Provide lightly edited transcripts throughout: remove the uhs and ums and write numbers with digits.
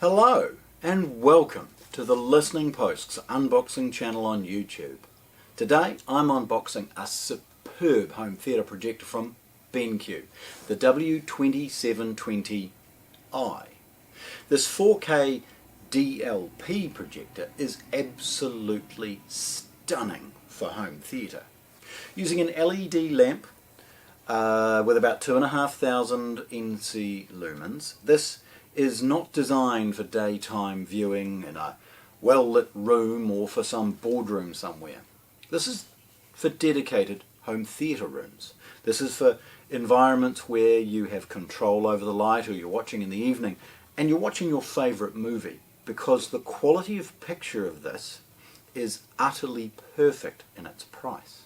Hello and welcome to the Listening Post's unboxing channel on YouTube. Today I'm unboxing a superb home theatre projector from BenQ, the W2720i. This 4K DLP projector is absolutely stunning for home theatre. Using an LED lamp with about 2,500 NC lumens, this is not designed for daytime viewing in a well-lit room or for some boardroom somewhere. This is for dedicated home theatre rooms. This is for environments where you have control over the light, or you're watching in the evening and you're watching your favourite movie, because the quality of picture of this is utterly perfect in its price.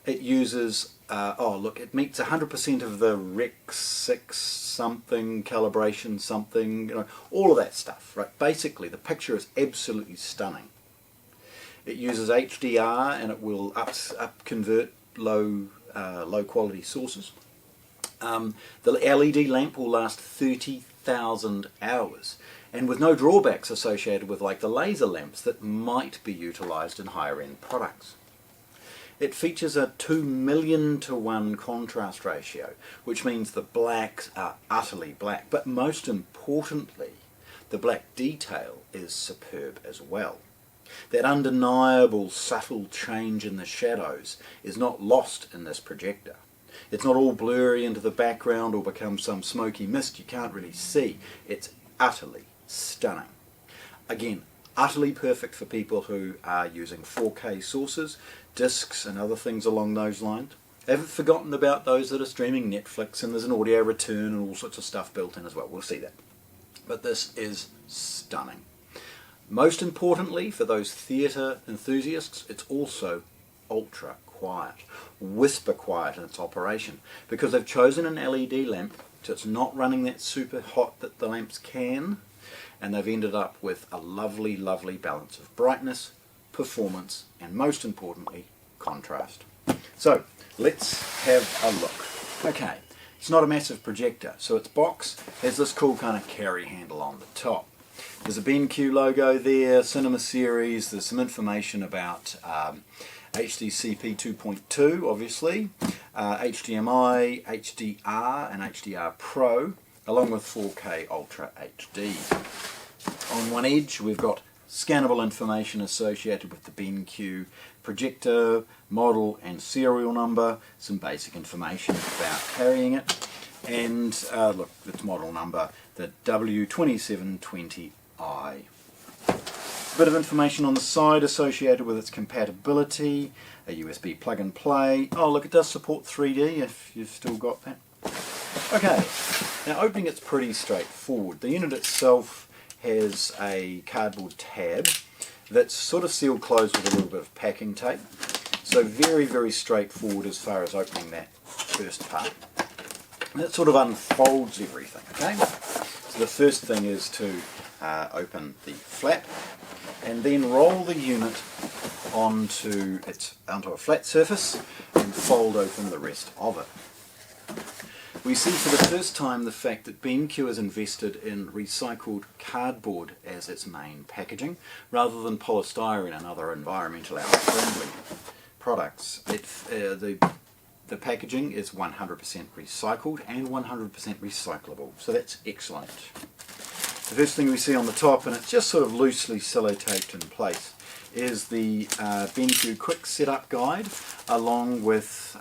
It uses, it meets 100% of the Rec 6 something, calibration something, all of that stuff, right? Basically, the picture is absolutely stunning. It uses HDR and it will up convert low quality sources. The LED lamp will last 30,000 hours, and with no drawbacks associated with like the laser lamps that might be utilized in higher end products. It features a 2,000,000:1 contrast ratio, which means the blacks are utterly black, but most importantly, the black detail is superb as well. That undeniable subtle change in the shadows is not lost in this projector. It's not all blurry into the background or becomes some smoky mist you can't really see. It's utterly stunning. Again, utterly perfect for people who are using 4K sources, discs and other things along those lines. I haven't forgotten about those that are streaming Netflix, and there's an audio return and all sorts of stuff built in as well. We'll see that. But this is stunning. Most importantly, for those theatre enthusiasts, it's also ultra quiet, whisper quiet in its operation, because they've chosen an LED lamp, so it's not running that super hot that the lamps can, and they've ended up with a lovely, lovely balance of brightness, performance, and most importantly, contrast. So let's have a look. Okay, it's not a massive projector, so its box has this cool kind of carry handle on the top. There's a BenQ logo there, cinema series, there's some information about HDCP 2.2 obviously, HDMI, HDR and HDR-PRO, along with 4K Ultra HD. On one edge we've got scannable information associated with the BenQ projector, model and serial number, some basic information about carrying it, and look, its model number, the W2720i. A bit of information on the side associated with its compatibility, a USB plug and play. Oh look, it does support 3D if you've still got that. Okay, now opening it's pretty straightforward. The unit itself has a cardboard tab that's sort of sealed closed with a little bit of packing tape. So very, very straightforward as far as opening that first part. And it sort of unfolds everything, okay? So the first thing is to open the flap and then roll the unit onto a flat surface and fold open the rest of it. We see for the first time the fact that BenQ has invested in recycled cardboard as its main packaging, rather than polystyrene and other environmentally friendly products. The packaging is 100% recycled and 100% recyclable, so that's excellent. The first thing we see on the top, and it's just sort of loosely sellotaped in place, is the BenQ Quick Setup Guide, along with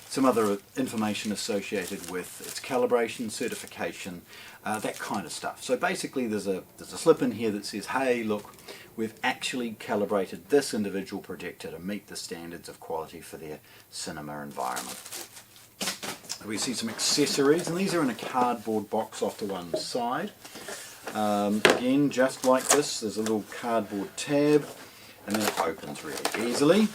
some other information associated with its calibration, certification, that kind of stuff. So basically there's a slip in here that says, hey look, we've actually calibrated this individual projector to meet the standards of quality for their cinema environment. We see some accessories, and these are in a cardboard box off to one side. Again, just like this, there's a little cardboard tab, and then it opens really easily.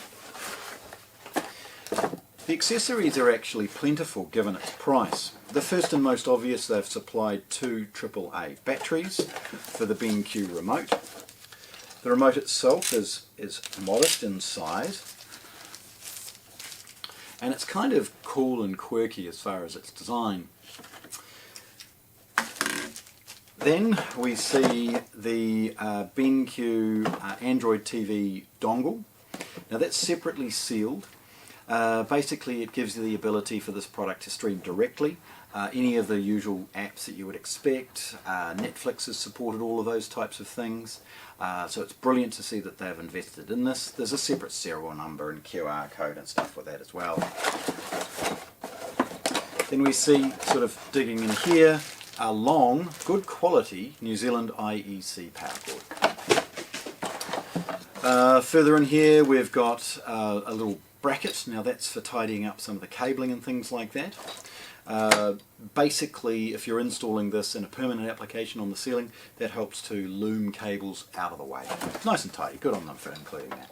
The accessories are actually plentiful given its price. The first and most obvious, they've supplied two AAA batteries for the BenQ remote. The remote itself is modest in size, and it's kind of cool and quirky as far as its design. Then we see the BenQ Android TV dongle. Now that's separately sealed. Basically it gives you the ability for this product to stream directly. Any of the usual apps that you would expect. Netflix has supported all of those types of things. So it's brilliant to see that they've invested in this. There's a separate serial number and QR code and stuff with that as well. Then we see, sort of digging in here, a long, good quality New Zealand IEC power cord. Further in here we've got a little bracket. Now that's for tidying up some of the cabling and things like that. Basically, if you're installing this in a permanent application on the ceiling, that helps to loom cables out of the way. Nice and tidy. Good on them for including that.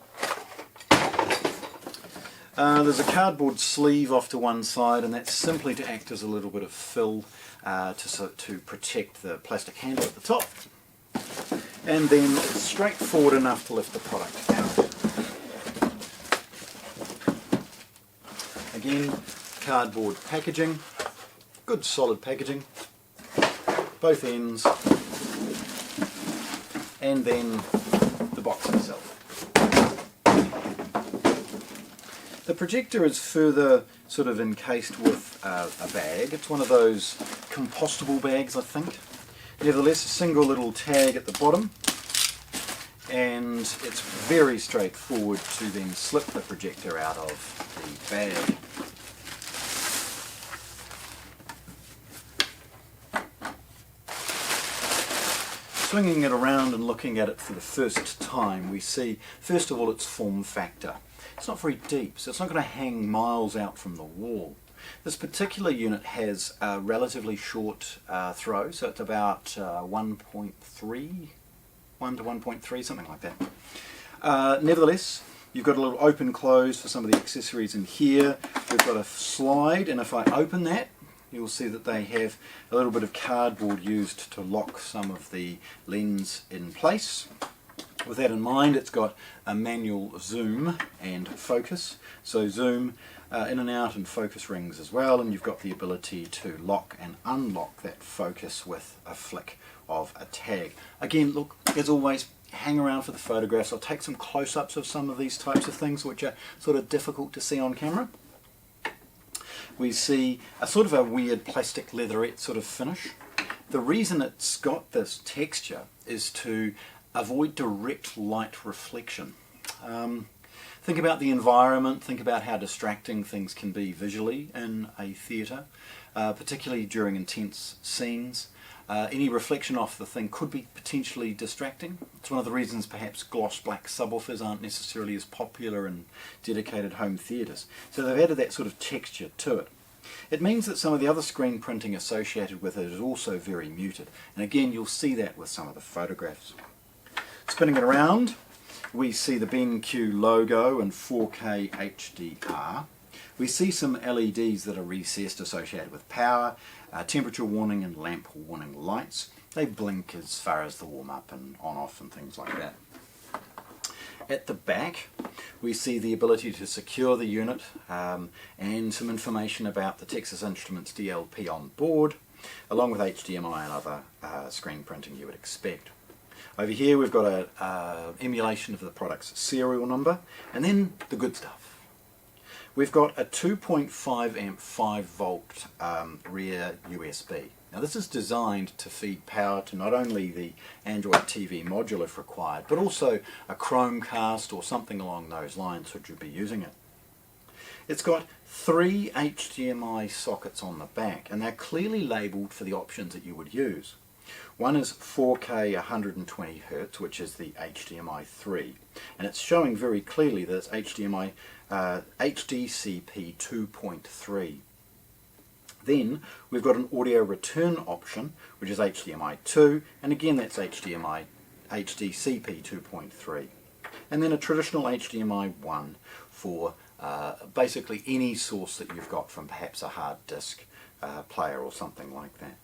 There's a cardboard sleeve off to one side, and that's simply to act as a little bit of fill to protect the plastic handle at the top. And then it's straightforward enough to lift the product out. Again, cardboard packaging. Good solid packaging, both ends, and then the box itself. The projector is further sort of encased with a bag. It's one of those compostable bags, I think. Nevertheless, a single little tag at the bottom, and it's very straightforward to then slip the projector out of the bag. Swinging it around and looking at it for the first time, we see, first of all, its form factor. It's not very deep, so it's not going to hang miles out from the wall. This particular unit has a relatively short throw, so it's about 1.3, 1 to 1.3, something like that. Nevertheless, you've got a little open close for some of the accessories in here. We've got a slide, and if I open that, you'll see that they have a little bit of cardboard used to lock some of the lens in place. With that in mind, it's got a manual zoom and focus. So zoom in and out and focus rings as well, and you've got the ability to lock and unlock that focus with a flick of a tag. Again, look, as always, hang around for the photographs. I'll take some close-ups of some of these types of things which are sort of difficult to see on camera. We see a sort of a weird plastic leatherette sort of finish. The reason it's got this texture is to avoid direct light reflection. Think about the environment, think about how distracting things can be visually in a theatre, particularly during intense scenes. Any reflection off the thing could be potentially distracting. It's one of the reasons perhaps gloss black subwoofers aren't necessarily as popular in dedicated home theatres. So they've added that sort of texture to it. It means that some of the other screen printing associated with it is also very muted. And again, you'll see that with some of the photographs. Spinning it around, we see the BenQ logo and 4K HDR. We see some LEDs that are recessed associated with power, temperature warning and lamp warning lights. They blink as far as the warm-up and on-off and things like that. At the back we see the ability to secure the unit and some information about the Texas Instruments DLP on board, along with HDMI and other screen printing you would expect. Over here we've got an emulation of the product's serial number, and then the good stuff. We've got a 2.5 amp 5 volt rear USB. Now this is designed to feed power to not only the Android TV module if required, but also a Chromecast or something along those lines should you be using it. It's got 3 HDMI sockets on the back, and they're clearly labelled for the options that you would use. One is 4K 120 Hz, which is the HDMI 3, and it's showing very clearly that it's HDMI HDCP 2.3. Then we've got an audio return option, which is HDMI 2, and again that's HDMI HDCP 2.3. And then a traditional HDMI 1 for basically any source that you've got from perhaps a hard disk player or something like that.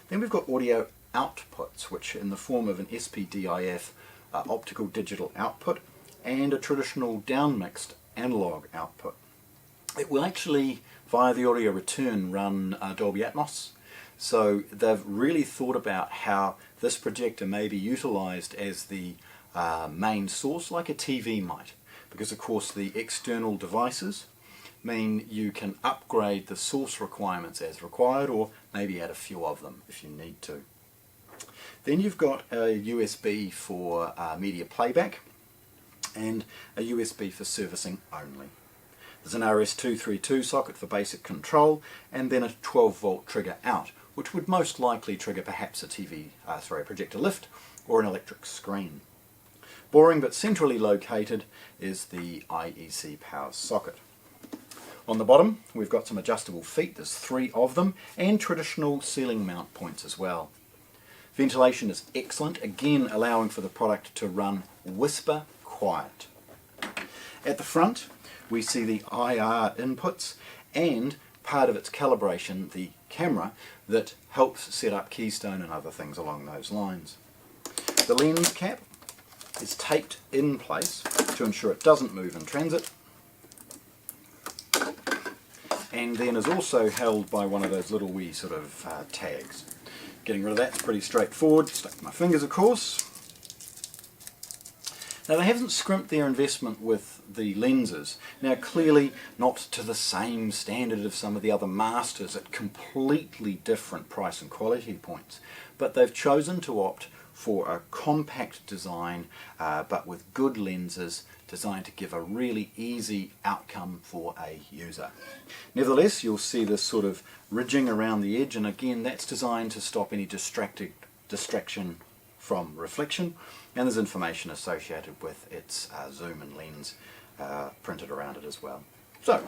Then we've got audio outputs, which in the form of an SPDIF optical digital output and a traditional downmixed analog output. It will actually, via the audio return, run Dolby Atmos. So they've really thought about how this projector may be utilised as the main source, like a TV might, because of course the external devices mean you can upgrade the source requirements as required, or maybe add a few of them if you need to. Then you've got a USB for media playback and a USB for servicing only. There's an RS232 socket for basic control, and then a 12 volt trigger out, which would most likely trigger perhaps a projector lift or an electric screen. Boring but centrally located is the IEC power socket. On the bottom we've got some adjustable feet, there's 3 of them, and traditional ceiling mount points as well. Ventilation is excellent, again allowing for the product to run whisper quiet. At the front we see the IR inputs and part of its calibration, the camera, that helps set up keystone and other things along those lines. The lens cap is taped in place to ensure it doesn't move in transit, and then is also held by one of those little wee sort of tags. Getting rid of that's pretty straightforward. Stuck with my fingers, of course. Now they haven't scrimped their investment with the lenses. Now clearly not to the same standard of some of the other masters at completely different price and quality points, but they've chosen to opt for a compact design but with good lenses, designed to give a really easy outcome for a user. Nevertheless, you'll see this sort of ridging around the edge, and again that's designed to stop any distraction from reflection, and there's information associated with its zoom and lens printed around it as well. So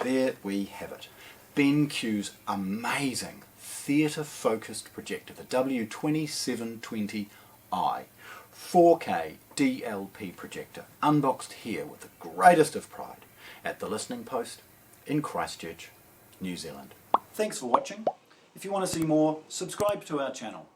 there we have it, BenQ's amazing theatre focused projector, the W2720i 4K DLP projector, unboxed here with the greatest of pride at the Listening Post in Christchurch, New Zealand. Thanks for watching. If you want to see more, subscribe to our channel.